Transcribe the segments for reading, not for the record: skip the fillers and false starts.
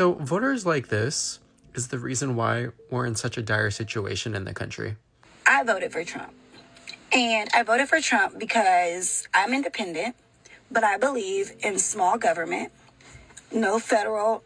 So voters like this is the reason why we're in such a dire situation in the country. I voted for Trump. And I voted for Trump because I'm independent, but I believe in small government, no federal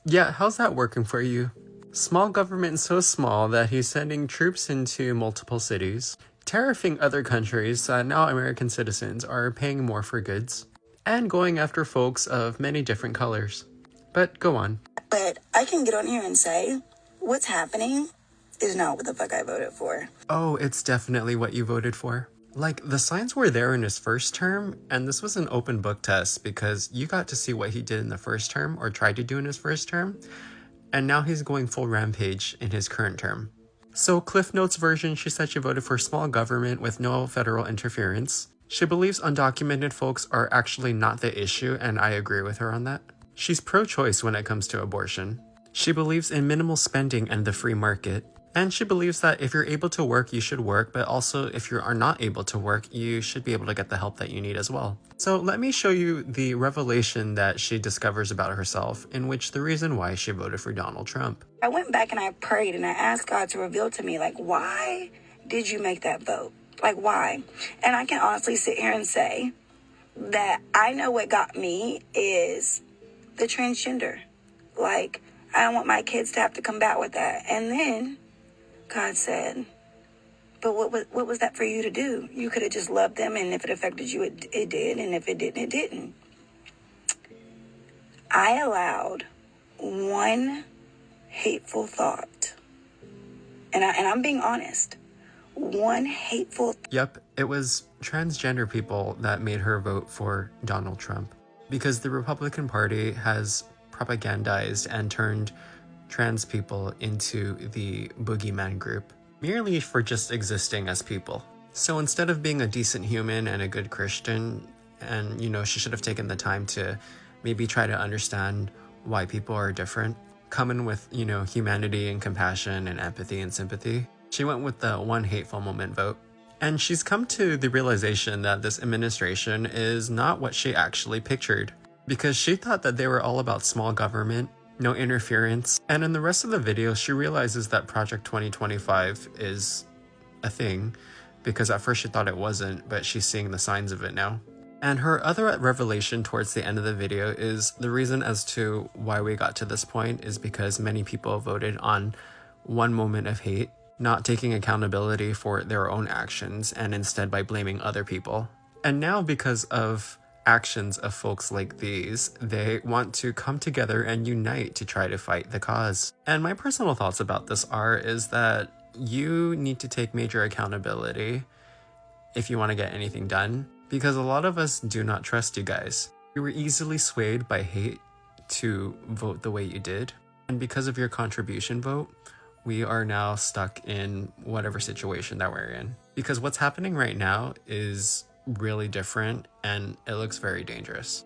Yeah, how's that working for you? Small government so small that he's sending troops into multiple cities, tariffing other countries so now American citizens are paying more for goods, and going after folks of many different colors. But go on. But I can get on here and say what's happening is not what the fuck I voted for. Oh, it's definitely what you voted for. Like, the signs were there in his first term, and this was an open book test because you got to see what he did in the first term, or tried to do in his first term, and now he's going full rampage in his current term. So Cliff Notes version, she said she voted for small government with no federal interference. She believes undocumented folks are actually not the issue, and I agree with her on that. She's pro-choice when it comes to abortion. She believes in minimal spending and the free market. And she believes that if you're able to work, you should work, but also if you are not able to work, you should be able to get the help that you need as well. So let me show you the revelation that she discovers about herself, in which the reason why she voted for Donald Trump. I went back and I prayed and I asked God to reveal to me, like, why did you make that vote? Like, why? And I can honestly sit here and say that I know what got me is the transgender. Like, I don't want my kids to have to combat with that. And then God said, but what was that for you to do? You could have just loved them, and if it affected you, it did, and if it didn't, it didn't. I allowed one hateful thought, and I'm being honest, one hateful... Yep, it was transgender people that made her vote for Donald Trump, because the Republican Party has propagandized and turned trans people into the boogeyman group, merely for just existing as people. So instead of being a decent human and a good Christian, and she should have taken the time to maybe try to understand why people are different, coming with humanity and compassion and empathy and sympathy, she went with the one hateful moment vote. And she's come to the realization that this administration is not what she actually pictured, because she thought that they were all about small government, no interference, and in the rest of the video she realizes that Project 2025 is a thing, because at first she thought it wasn't, but she's seeing the signs of it now. And her other revelation towards the end of the video is the reason as to why we got to this point is because many people voted on one moment of hate, not taking accountability for their own actions, and instead by blaming other people. And now, because of actions of folks like these, they want to come together and unite to try to fight the cause. And my personal thoughts about this is that you need to take major accountability if you want to get anything done, because a lot of us do not trust you guys. You were easily swayed by hate to vote the way you did, and because of your contribution vote, we are now stuck in whatever situation that we're in. Because what's happening right now is really different, and it looks very dangerous.